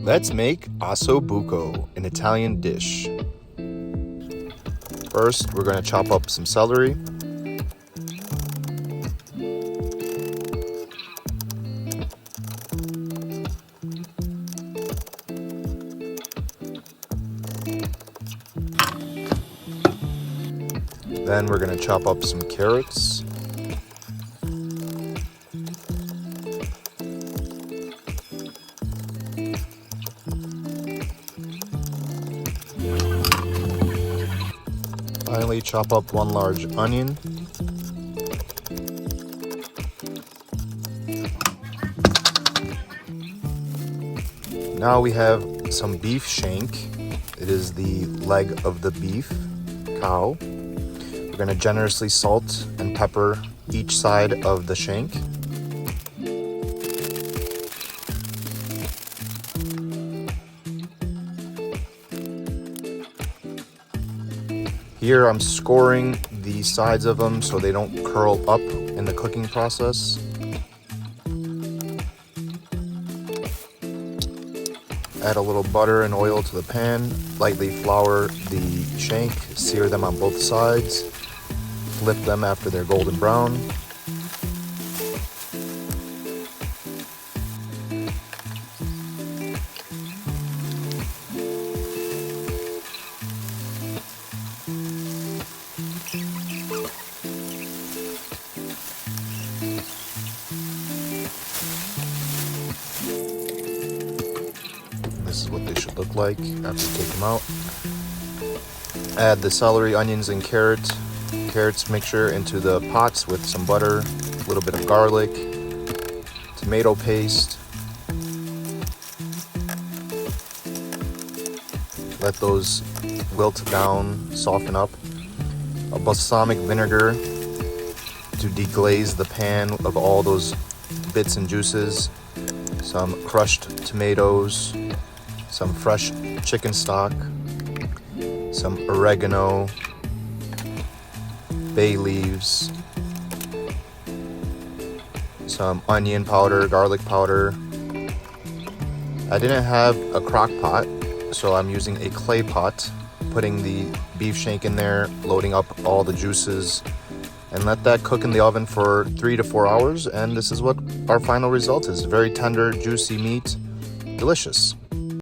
Let's make osso buco, an Italian dish. First, we're going to chop up some celery. Then we're going to chop up some carrots. Finally, chop up one large onion. Now we have some beef shank. It is the leg of the beef cow. We're going to generously salt and pepper each side of the shank. Here I'm scoring the sides of them so they don't curl up in the cooking process. Add a little butter and oil to the pan, lightly flour the shank, sear them on both sides, flip them after they're golden brown. This is what they should look like after you take them out. Add the celery, onions, and carrots mixture into the pots with some butter, a little bit of garlic, tomato paste. Let those wilt down, soften up. A balsamic vinegar to deglaze the pan of all those bits and juices. Some crushed tomatoes, some fresh chicken stock, some oregano, bay leaves, some onion powder, garlic powder. I didn't have a crock pot, so I'm using a clay pot, putting the beef shank in there, loading up all the juices, and let that cook in the oven for 3 to 4 hours. And this is what our final result is. Very tender, juicy meat, delicious.